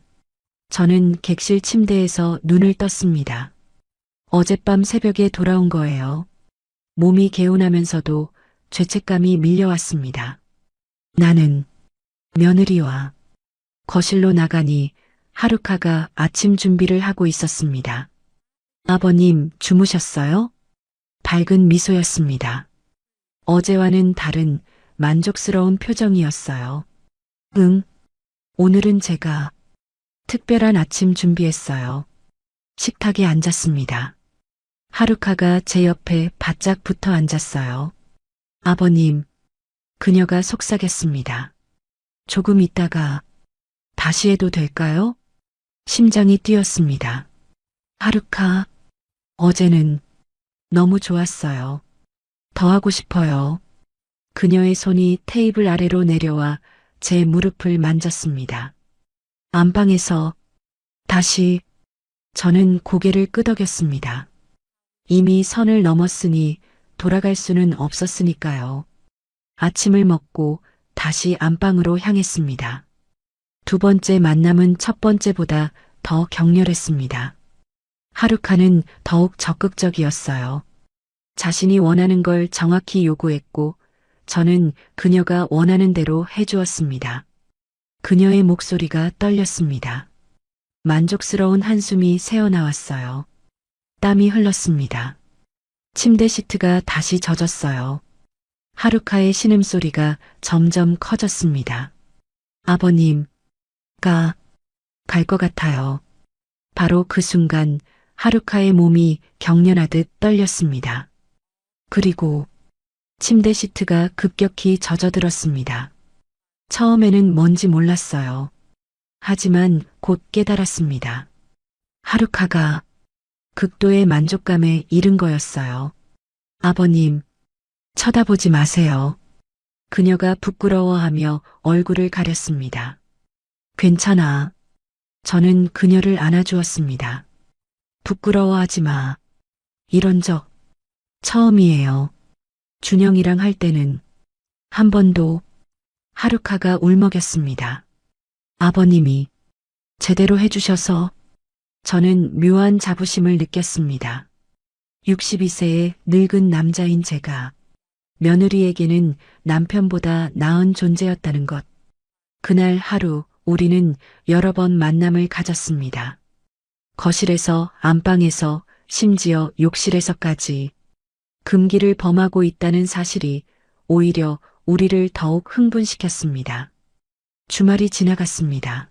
Speaker 2: 저는 객실 침대에서 눈을 떴습니다. 어젯밤 새벽에 돌아온 거예요. 몸이 개운하면서도 죄책감이 밀려왔습니다. 나는 며느리와 거실로 나가니 하루카가 아침 준비를 하고 있었습니다. 아버님 주무셨어요? 밝은 미소였습니다. 어제와는 다른 만족스러운 표정이었어요. 응, 오늘은 제가 특별한 아침 준비했어요. 식탁에 앉았습니다. 하루카가 제 옆에 바짝 붙어 앉았어요. 아버님, 그녀가 속삭였습니다. 조금 있다가 다시 해도 될까요? 심장이 뛰었습니다. 하루카, 어제는 너무 좋았어요. 더 하고 싶어요. 그녀의 손이 테이블 아래로 내려와 제 무릎을 만졌습니다. 안방에서 다시 저는 고개를 끄덕였습니다. 이미 선을 넘었으니 돌아갈 수는 없었으니까요. 아침을 먹고 다시 안방으로 향했습니다. 두 번째 만남은 첫 번째보다 더 격렬했습니다. 하루카는 더욱 적극적이었어요. 자신이 원하는 걸 정확히 요구했고 저는 그녀가 원하는 대로 해주었습니다. 그녀의 목소리가 떨렸습니다. 만족스러운 한숨이 새어나왔어요. 땀이 흘렀습니다. 침대 시트가 다시 젖었어요. 하루카의 신음소리가 점점 커졌습니다. 아버님, 갈 것 같아요. 바로 그 순간 하루카의 몸이 경련하듯 떨렸습니다. 그리고 침대 시트가 급격히 젖어들었습니다. 처음에는 뭔지 몰랐어요. 하지만 곧 깨달았습니다. 하루카가 극도의 만족감에 이른 거였어요. 아버님, 쳐다보지 마세요. 그녀가 부끄러워하며 얼굴을 가렸습니다. 괜찮아. 저는 그녀를 안아주었습니다. 부끄러워하지 마. 이런 적 처음이에요. 준영이랑 할 때는 한 번도. 하루카가 울먹였습니다. 아버님이 제대로 해주셔서 저는 묘한 자부심을 느꼈습니다. 62세의 늙은 남자인 제가 며느리에게는 남편보다 나은 존재였다는 것. 그날 하루 우리는 여러 번 만남을 가졌습니다. 거실에서, 안방에서, 심지어 욕실에서까지 금기를 범하고 있다는 사실이 오히려 우리를 더욱 흥분시켰습니다. 주말이 지나갔습니다.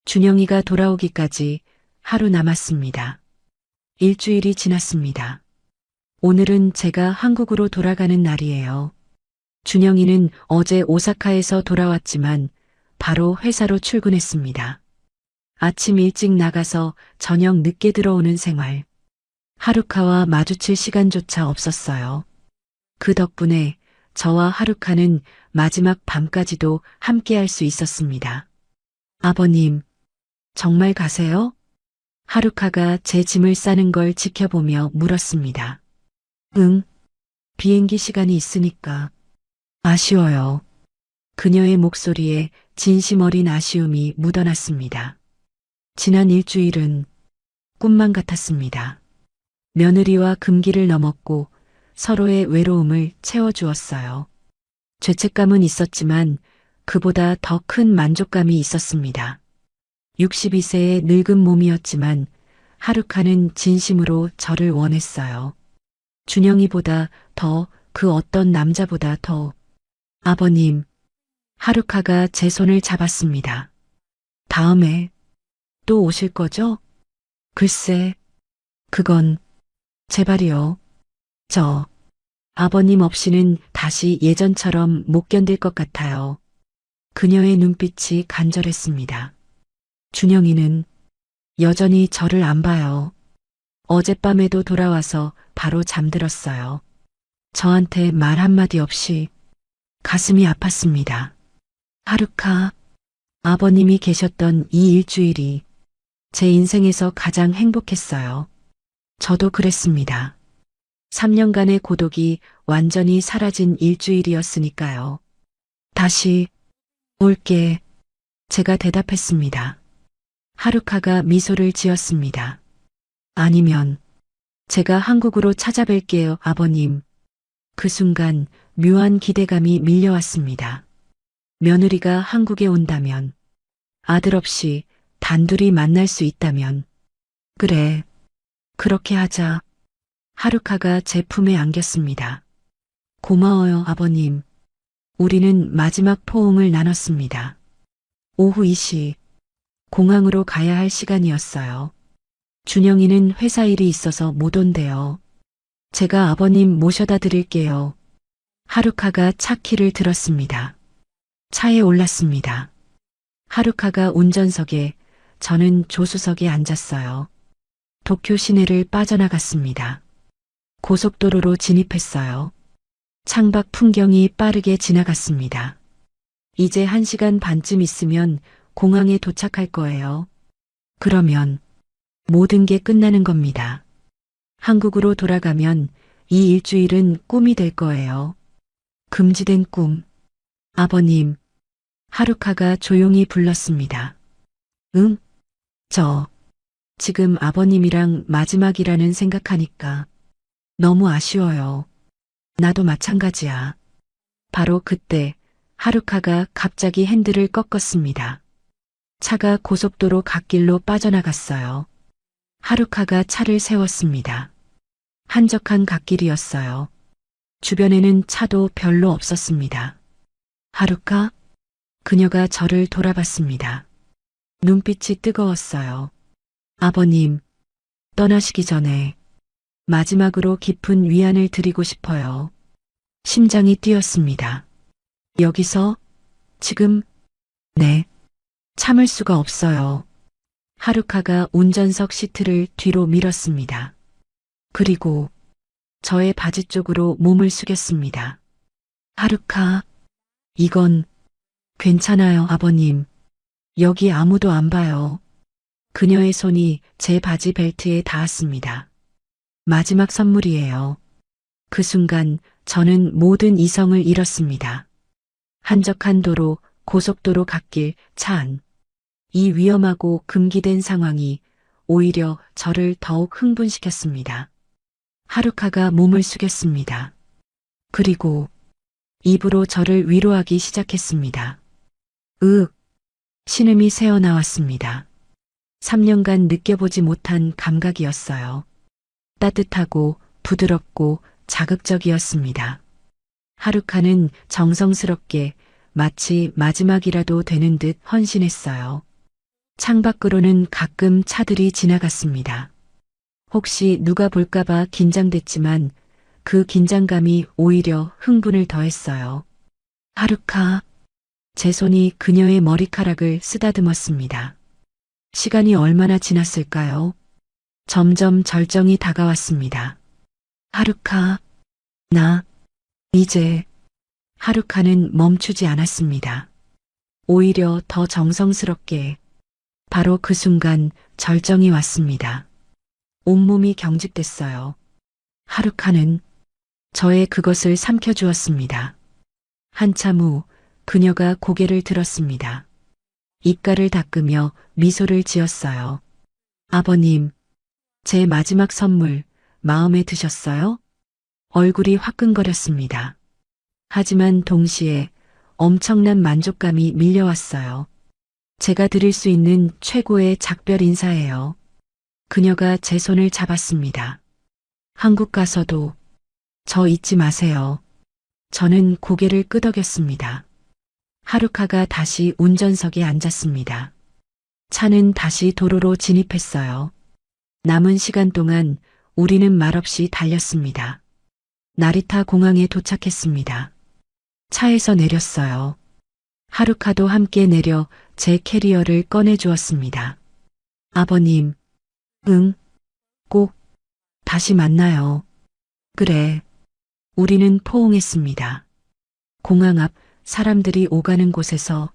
Speaker 2: 준영이가 돌아오기까지 하루 남았습니다. 일주일이 지났습니다. 오늘은 제가 한국으로 돌아가는 날이에요. 준영이는 어제 오사카에서 돌아왔지만 바로 회사로 출근했습니다. 아침 일찍 나가서 저녁 늦게 들어오는 생활. 하루카와 마주칠 시간조차 없었어요. 그 덕분에 저와 하루카는 마지막 밤까지도 함께할 수 있었습니다. 아버님, 정말 가세요? 하루카가 제 짐을 싸는 걸 지켜보며 물었습니다. 응, 비행기 시간이 있으니까. 아쉬워요. 그녀의 목소리에 진심 어린 아쉬움이 묻어났습니다. 지난 일주일은 꿈만 같았습니다. 며느리와 금기를 넘었고 서로의 외로움을 채워주었어요. 죄책감은 있었지만 그보다 더 큰 만족감이 있었습니다. 62세의 늙은 몸이었지만 하루카는 진심으로 저를 원했어요. 준영이보다 더, 그 어떤 남자보다 더. 아버님, 하루카가 제 손을 잡았습니다. 다음에 또 오실 거죠? 글쎄, 그건 제발이요. 저 아버님 없이는 다시 예전처럼 못 견딜 것 같아요. 그녀의 눈빛이 간절했습니다. 준영이는 여전히 저를 안 봐요. 어젯밤에도 돌아와서 바로 잠들었어요. 저한테 말 한마디 없이. 가슴이 아팠습니다. 하루카, 아버님이 계셨던 이 일주일이 제 인생에서 가장 행복했어요. 저도 그랬습니다. 3년간의 고독이 완전히 사라진 일주일이었으니까요. 다시 올게. 제가 대답했습니다. 하루카가 미소를 지었습니다. 아니면 제가 한국으로 찾아뵐게요, 아버님. 그 순간 묘한 기대감이 밀려왔습니다. 며느리가 한국에 온다면, 아들 없이 단둘이 만날 수 있다면, 그래, 그렇게 하자. 하루카가 제 품에 안겼습니다. 고마워요, 아버님. 우리는 마지막 포옹을 나눴습니다. 오후 2시, 공항으로 가야 할 시간이었어요. 준영이는 회사 일이 있어서 못 온대요. 제가 아버님 모셔다 드릴게요. 하루카가 차 키를 들었습니다. 차에 올랐습니다. 하루카가 운전석에, 저는 조수석에 앉았어요. 도쿄 시내를 빠져나갔습니다. 고속도로로 진입했어요. 창밖 풍경이 빠르게 지나갔습니다. 이제 1시간 반쯤 있으면 공항에 도착할 거예요. 그러면 모든 게 끝나는 겁니다. 한국으로 돌아가면 이 일주일은 꿈이 될 거예요. 금지된 꿈. 아버님. 하루카가 조용히 불렀습니다. 응? 지금 아버님이랑 마지막이라는 생각하니까 너무 아쉬워요. 나도 마찬가지야. 바로 그때 하루카가 갑자기 핸들을 꺾었습니다. 차가 고속도로 갓길로 빠져나갔어요. 하루카가 차를 세웠습니다. 한적한 갓길이었어요. 주변에는 차도 별로 없었습니다. 하루카? 그녀가 저를 돌아봤습니다. 눈빛이 뜨거웠어요. 아버님, 떠나시기 전에 마지막으로 깊은 위안을 드리고 싶어요. 심장이 뛰었습니다. 여기서? 지금? 네. 참을 수가 없어요. 하루카가 운전석 시트를 뒤로 밀었습니다. 그리고 저의 바지 쪽으로 몸을 숙였습니다. 하루카, 이건 괜찮아요, 아버님. 여기 아무도 안 봐요. 그녀의 손이 제 바지 벨트에 닿았습니다. 마지막 선물이에요. 그 순간 저는 모든 이성을 잃었습니다. 한적한 도로, 고속도로 갓길, 차 안. 이 위험하고 금기된 상황이 오히려 저를 더욱 흥분시켰습니다. 하루카가 몸을 숙였습니다. 그리고 입으로 저를 위로하기 시작했습니다. 신음이 새어나왔습니다. 3년간 느껴보지 못한 감각이었어요. 따뜻하고 부드럽고 자극적이었습니다. 하루카는 정성스럽게 마치 마지막이라도 되는 듯 헌신했어요. 창밖으로는 가끔 차들이 지나갔습니다. 혹시 누가 볼까봐 긴장됐지만 그 긴장감이 오히려 흥분을 더했어요. 하루카. 제 손이 그녀의 머리카락을 쓰다듬었습니다. 시간이 얼마나 지났을까요? 점점 절정이 다가왔습니다. 하루카. 이제. 하루카는 멈추지 않았습니다. 오히려 더 정성스럽게. 바로 그 순간 절정이 왔습니다. 온몸이 경직됐어요. 하루카는 저의 그것을 삼켜주었습니다. 한참 후 그녀가 고개를 들었습니다. 입가를 닦으며 미소를 지었어요. 아버님, 제 마지막 선물 마음에 드셨어요? 얼굴이 화끈거렸습니다. 하지만 동시에 엄청난 만족감이 밀려왔어요. 제가 드릴 수 있는 최고의 작별 인사예요. 그녀가 제 손을 잡았습니다. 한국 가서도 저 잊지 마세요. 저는 고개를 끄덕였습니다. 하루카가 다시 운전석에 앉았습니다. 차는 다시 도로로 진입했어요. 남은 시간 동안 우리는 말없이 달렸습니다. 나리타 공항에 도착했습니다. 차에서 내렸어요. 하루카도 함께 내려 제 캐리어를 꺼내주었습니다. 아버님, 응, 꼭 다시 만나요. 그래. 우리는 포옹했습니다. 공항 앞 사람들이 오가는 곳에서.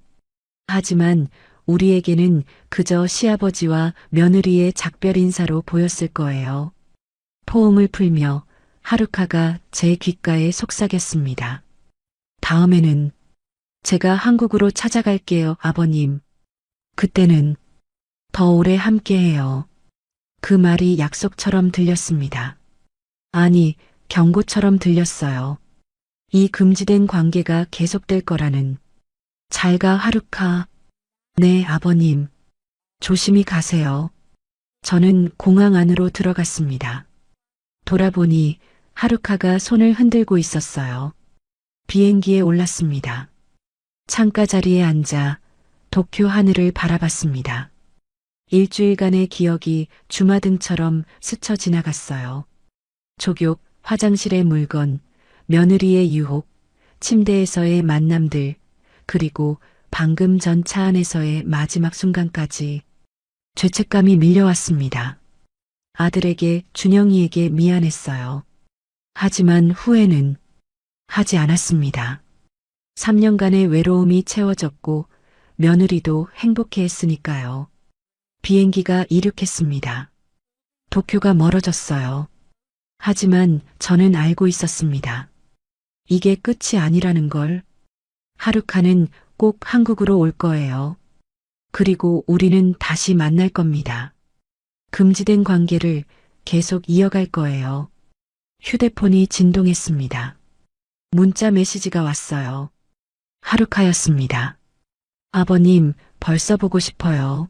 Speaker 2: 하지만 우리에게는 그저 시아버지와 며느리의 작별 인사로 보였을 거예요. 포옹을 풀며 하루카가 제 귓가에 속삭였습니다. 다음에는 제가 한국으로 찾아갈게요, 아버님. 그때는 더 오래 함께해요. 그 말이 약속처럼 들렸습니다. 아니, 경고처럼 들렸어요. 이 금지된 관계가 계속될 거라는. 잘 가, 하루카. 네, 아버님. 조심히 가세요. 저는 공항 안으로 들어갔습니다. 돌아보니 하루카가 손을 흔들고 있었어요. 비행기에 올랐습니다. 창가 자리에 앉아 도쿄 하늘을 바라봤습니다. 일주일간의 기억이 주마등처럼 스쳐 지나갔어요. 족욕, 화장실의 물건, 며느리의 유혹, 침대에서의 만남들, 그리고 방금 전 차 안에서의 마지막 순간까지 죄책감이 밀려왔습니다. 아들에게, 준영이에게 미안했어요. 하지만 후회는 하지 않았습니다. 3년간의 외로움이 채워졌고 며느리도 행복해했으니까요. 비행기가 이륙했습니다. 도쿄가 멀어졌어요. 하지만 저는 알고 있었습니다. 이게 끝이 아니라는 걸. 하루카는 꼭 한국으로 올 거예요. 그리고 우리는 다시 만날 겁니다. 금지된 관계를 계속 이어갈 거예요. 휴대폰이 진동했습니다. 문자 메시지가 왔어요. 하루카였습니다. 아버님, 벌써 보고 싶어요.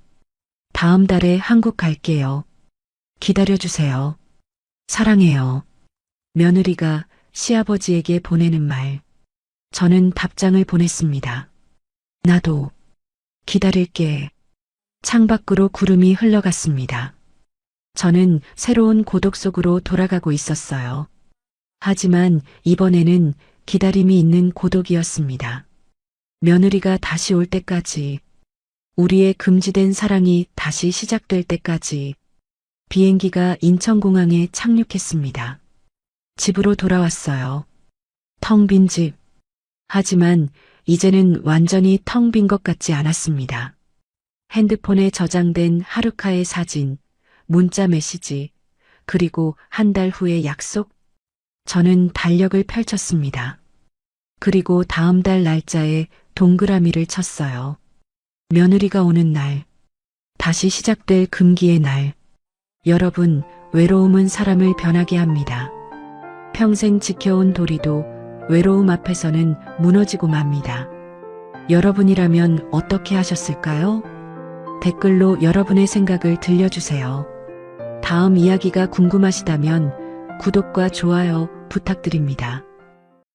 Speaker 2: 다음 달에 한국 갈게요. 기다려주세요. 사랑해요. 며느리가 시아버지에게 보내는 말. 저는 답장을 보냈습니다. 나도 기다릴게. 창밖으로 구름이 흘러갔습니다. 저는 새로운 고독 속으로 돌아가고 있었어요. 하지만 이번에는 기다림이 있는 고독이었습니다. 며느리가 다시 올 때까지, 우리의 금지된 사랑이 다시 시작될 때까지. 비행기가 인천공항에 착륙했습니다. 집으로 돌아왔어요. 텅 빈 집. 하지만 이제는 완전히 텅 빈 것 같지 않았습니다. 핸드폰에 저장된 하루카의 사진, 문자 메시지, 그리고 한 달 후의 약속. 저는 달력을 펼쳤습니다. 그리고 다음 달 날짜에 동그라미를 쳤어요. 며느리가 오는 날, 다시 시작될 금기의 날. 여러분, 외로움은 사람을 변하게 합니다. 평생 지켜온 도리도 외로움 앞에서는 무너지고 맙니다. 여러분이라면 어떻게 하셨을까요? 댓글로 여러분의 생각을 들려주세요. 다음 이야기가 궁금하시다면 구독과 좋아요 부탁드립니다.